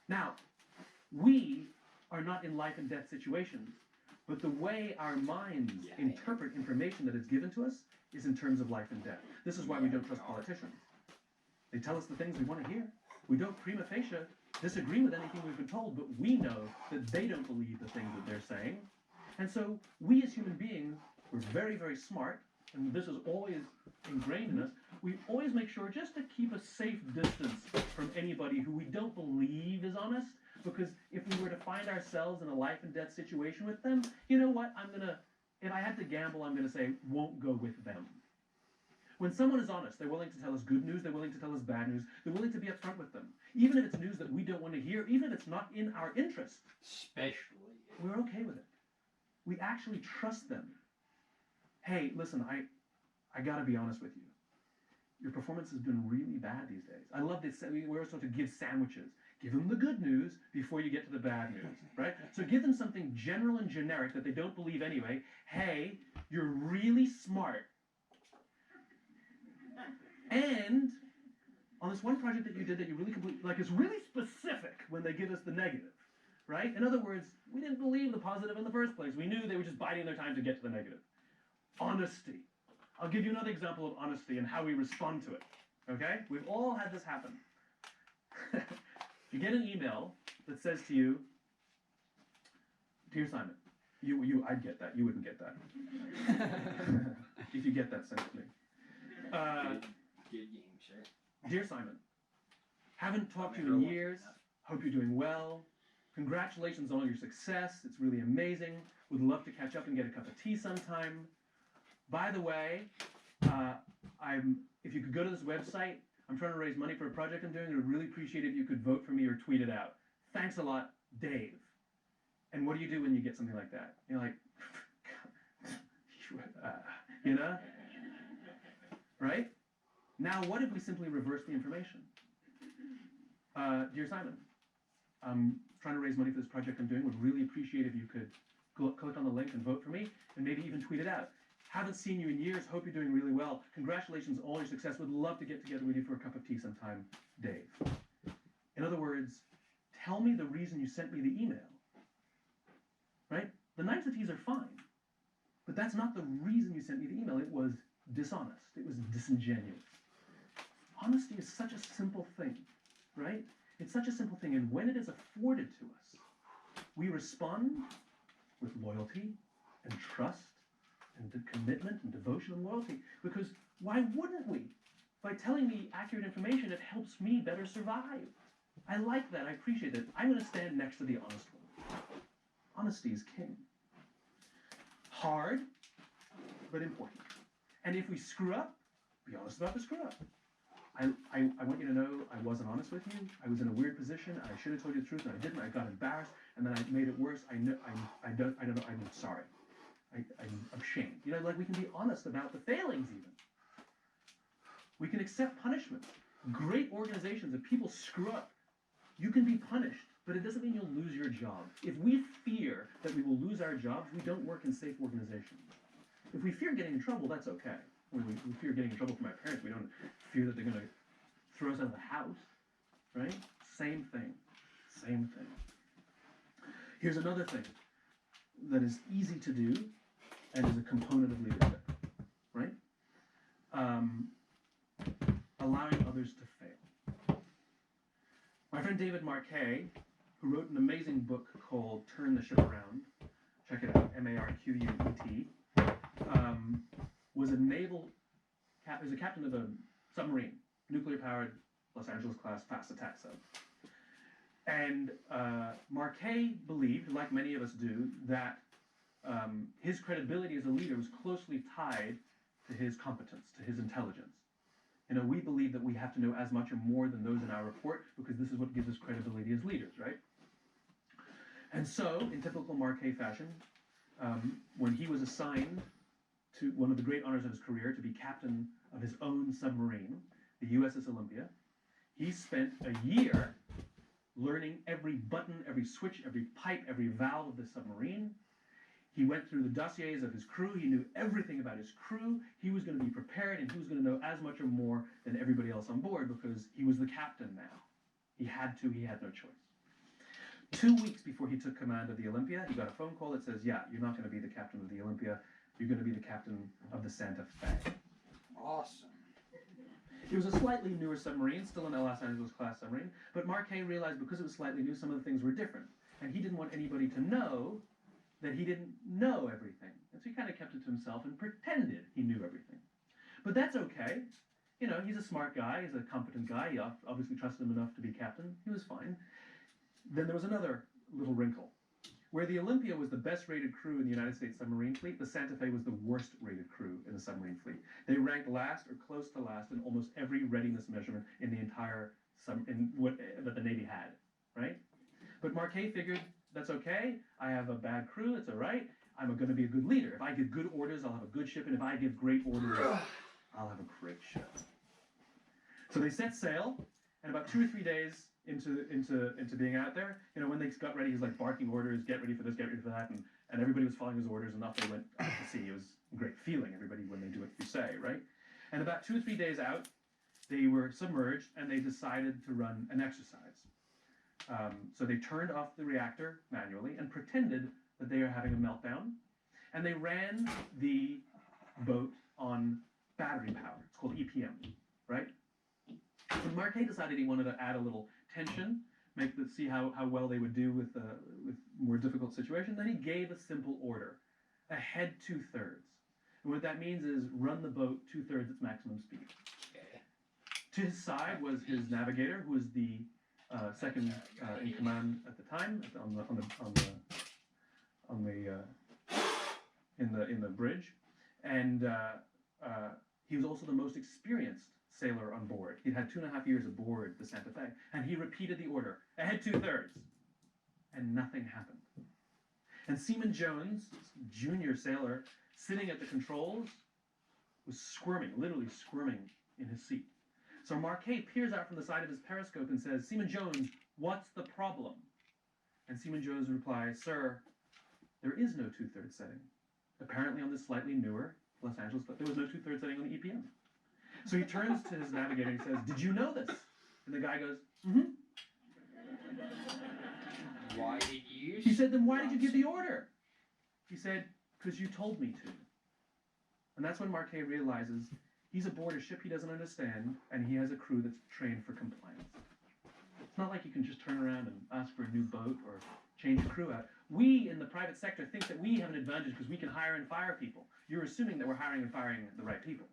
Now, we are not in life and death situations, but the way our minds interpret information that is given to us is in terms of life and death. This is why we don't trust politicians. They tell us the things we want to hear. We don't prima facie disagree with anything we've been told, but we know that they don't believe the things that they're saying. And so we as human beings, we're very, very smart, and this is always ingrained in us. We always make sure just to keep a safe distance from anybody who we don't believe is honest, because if we were to find ourselves in a life and death situation with them, you know what, if I had to gamble, I'm going to say, won't go with them. When someone is honest, they're willing to tell us good news, they're willing to tell us bad news, they're willing to be upfront with them. Even if it's news that we don't want to hear, even if it's not in our interest, Especially. we're okay with it. We actually trust them. Hey, listen, I got to be honest with you. Your performance has been really bad these days. I love this. We're supposed to give sandwiches. Give them the good news before you get to the bad news, right? So give them something general and generic that they don't believe anyway. Hey, you're really smart. And on this one project that you did that you really complete, like it's really specific when they give us the negative, right? In other words, we didn't believe the positive in the first place. We knew they were just biding their time to get to the negative. Honesty. I'll give you another example of honesty and how we respond to it, okay? We've all had this happen. You get an email that says to you, Dear Simon, I'd get that. You wouldn't get that. If you get that, send it to me. Good game, sir. Dear Simon, haven't talked to you in years. Hope you're doing well. Congratulations on all your success. It's really amazing. Would love to catch up and get a cup of tea sometime. By the way, if you could go to this website, I'm trying to raise money for a project I'm doing. I would really appreciate it if you could vote for me or tweet it out. Thanks a lot, Dave. And what do you do when you get something like that? You're like, you know? Right? Now, what if we simply reverse the information? Dear Simon, I'm trying to raise money for this project I'm doing. Would really appreciate if you could click on the link and vote for me, and maybe even tweet it out. Haven't seen you in years. Hope you're doing really well. Congratulations on all your success. Would love to get together with you for a cup of tea sometime, Dave. In other words, tell me the reason you sent me the email. Right? The niceties are fine, but that's not the reason you sent me the email. It was dishonest. It was disingenuous. Honesty is such a simple thing, right? It's such a simple thing, and when it is afforded to us, we respond with loyalty and trust and commitment and devotion and loyalty, because why wouldn't we? By telling me accurate information, it helps me better survive. I like that. I appreciate that. I'm going to stand next to the honest one. Honesty is king. Hard, but important. And if we screw up, be honest about the screw up. I want you to know I wasn't honest with you. I was in a weird position. I should have told you the truth, and I didn't. I got embarrassed, and then I made it worse. I don't know. I'm sorry. I'm ashamed. You know, like we can be honest about the failings even. We can accept punishment. Great organizations, if people screw up, you can be punished, but it doesn't mean you'll lose your job. If we fear that we will lose our jobs, we don't work in safe organizations. If we fear getting in trouble, that's okay. When we fear getting in trouble from our parents, we don't fear that they're going to throw us out of the house, right? Same thing. Same thing. Here's another thing that is easy to do and is a component of leadership, right? Allowing others to fail. My friend David Marquet, who wrote an amazing book called Turn the Ship Around, check it out, Marquet, was a captain of a submarine, nuclear-powered Los Angeles class fast attack sub. And Marquet believed, like many of us do, that his credibility as a leader was closely tied to his competence, to his intelligence. You know, we believe that we have to know as much or more than those in our report because this is what gives us credibility as leaders, right? And so, in typical Marquet fashion, when he was assigned to one of the great honors of his career to be captain of his own submarine, the USS Olympia, he spent a year learning every button, every switch, every pipe, every valve of the submarine. He went through the dossiers of his crew. He knew everything about his crew. He was going to be prepared, and he was going to know as much or more than everybody else on board because he was the captain now. He had to. He had no choice. 2 weeks before he took command of the Olympia, he got a phone call that says, yeah, you're not going to be the captain of the Olympia, you're going to be the captain of the Santa Fe. Awesome. It was a slightly newer submarine, still an Los Angeles class submarine, but Marquet realized because it was slightly new, some of the things were different. And he didn't want anybody to know that he didn't know everything. And so he kind of kept it to himself and pretended he knew everything. But that's okay. You know, he's a smart guy, he's a competent guy, he obviously trusted him enough to be captain, he was fine. Then there was another little wrinkle. Where the Olympia was the best rated crew in the United States submarine fleet, the Santa Fe was the worst rated crew in the submarine fleet. They ranked last or close to last in almost every readiness measurement in the entire that the Navy had, right? But Marquet figured, that's okay, I have a bad crew, it's all right, I'm going to be a good leader. If I give good orders, I'll have a good ship, and if I give great orders, I'll have a great ship. So they set sail, and about 2 or 3 days into being out there, you know, when they got ready, he was like barking orders, get ready for this, get ready for that, and everybody was following his orders, and off they went out to sea. It was a great feeling, everybody, when they do what you say, right? And about 2 or 3 days out, they were submerged, and they decided to run an exercise. So they turned off the reactor manually and pretended that they are having a meltdown, and they ran the boat on battery power. It's called EPM, right? So Marquet decided he wanted to add a little tension, see how well they would do with more difficult situations. Then he gave a simple order: ahead 2/3. And what that means is run the boat 2/3 its maximum speed. Okay. To his side was his navigator, who was the second in command at the time in the bridge, and he was also the most experienced sailor on board. He'd had 2.5 years aboard the Santa Fe, and he repeated the order, ahead 2/3, and nothing happened. And Seaman Jones, junior sailor, sitting at the controls, was squirming, literally squirming in his seat. So Marquet peers out from the side of his periscope and says, Seaman Jones, what's the problem? And Seaman Jones replies, sir, there is no 2/3 setting. Apparently on this slightly newer Los Angeles, but there was no 2/3 setting on the EPM. So he turns to his navigator and says, did you know this? And the guy goes, mm-hmm. Why did you? He said, then why did you give the order? He said, because you told me to. And that's when Marquet realizes he's aboard a ship he doesn't understand, and he has a crew that's trained for compliance. It's not like you can just turn around and ask for a new boat or change the crew out. We in the private sector think that we have an advantage because we can hire and fire people. You're assuming that we're hiring and firing the right people.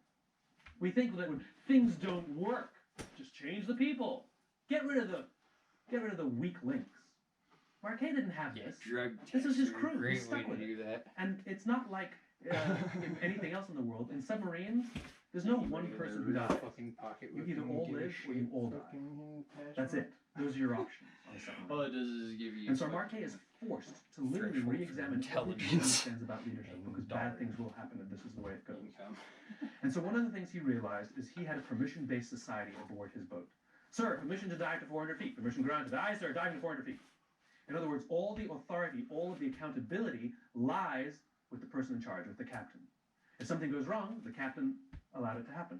We think that when things don't work, just change the people. Get rid of the weak links. Marquet didn't have this. This is his crew. He's stuck with it. And it's not like in anything else in the world. In submarines, there's no one person who dies. You either all live or you all die. That's it. Those are your options on a submarine. All it does is give you. And so Marquet is forced to literally re-examine everything he understands about leadership, because bad things will happen and this is the way it goes. And so one of the things he realized is he had a permission-based society aboard his boat. Sir, permission to dive to 400 feet. Permission granted. Aye, sir, diving to 400 feet. In other words, all the authority, all of the accountability lies with the person in charge, with the captain. If something goes wrong, the captain allowed it to happen.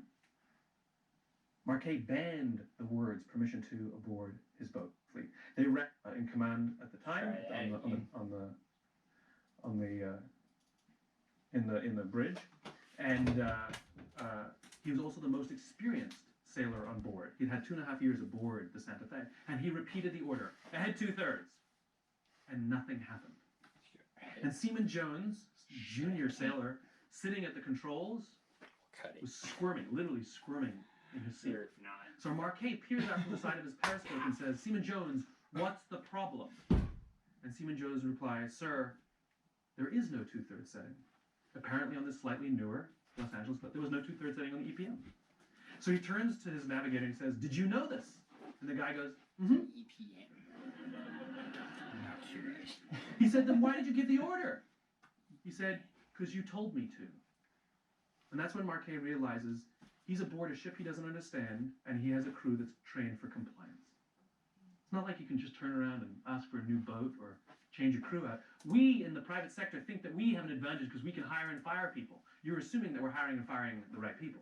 Marquet banned the words permission to aboard his boat fleet. They were in command at the time in the bridge, and he was also the most experienced sailor on board. He'd had 2.5 years aboard the Santa Fe, and he repeated the order, ahead 2/3, and nothing happened. And Seaman Jones, junior sailor, sitting at the controls, was squirming, literally squirming in his seat. So Marquet peers out from the side of his periscope and says, Seaman Jones, what's the problem? And Seaman Jones replies, sir, there is no 2/3 setting. Apparently on this slightly newer Los Angeles, but there was no 2/3 setting on the EPM. So he turns to his navigator and says, did you know this? And the guy goes, mm-hmm. EPM. I'm not curious. He said, then why did you give the order? He said, because you told me to. And that's when Marquet realizes he's aboard a ship he doesn't understand, and he has a crew that's trained for compliance. It's not like you can just turn around and ask for a new boat or change your crew out. We in the private sector think that we have an advantage because we can hire and fire people. You're assuming that we're hiring and firing the right people.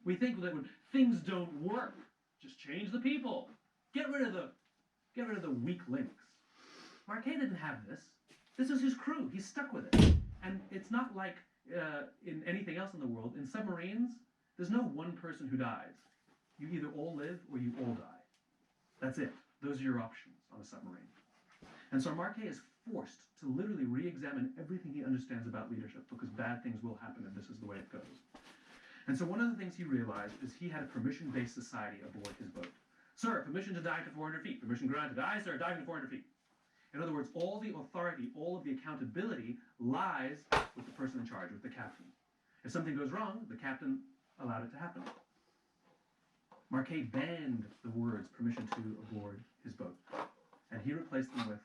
We think that when things don't work, just change the people. Get rid of the weak links. Marquet didn't have this. This is his crew. He's stuck with it. And it's not like in anything else in the world. In submarines, there's no one person who dies. You either all live or you all die. That's it. Those are your options on a submarine. And so Marquet is forced to literally re-examine everything he understands about leadership because bad things will happen and this is the way it goes. And so one of the things he realized is he had a permission-based society aboard his boat. Sir, permission to dive to 400 feet. Permission granted. Aye, sir, diving to 400 feet. In other words, all the authority, all of the accountability lies with the person in charge, with the captain. If something goes wrong, the captain allowed it to happen. Marquet banned the words permission to aboard his boat, and he replaced them with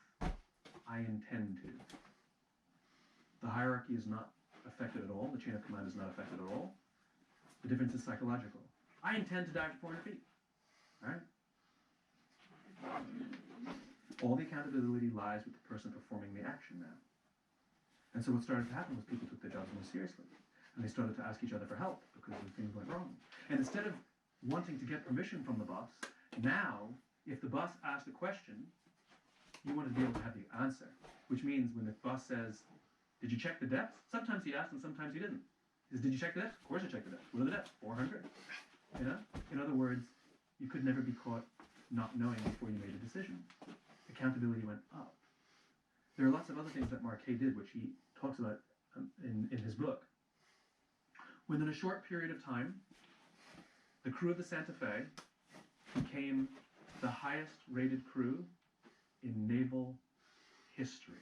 I intend to. The hierarchy is not affected at all. The chain of command is not affected at all. The difference is psychological. I intend to dive to 400 feet. All right? All the accountability lies with the person performing the action now. And so what started to happen was people took their jobs more seriously. And they started to ask each other for help because things went wrong. And instead of wanting to get permission from the boss, now, if the boss asked a question, you want to be able to have the answer. Which means when the boss says, did you check the depth? Sometimes he asked and sometimes he didn't. He says, did you check the depth? Of course I checked the depth. What are the depths? 400. You know? In other words, you could never be caught not knowing before you made a decision. Accountability went up. There are lots of other things that Marquet did, which he talks about in his book. Within a short period of time, the crew of the Santa Fe became the highest rated crew in naval history.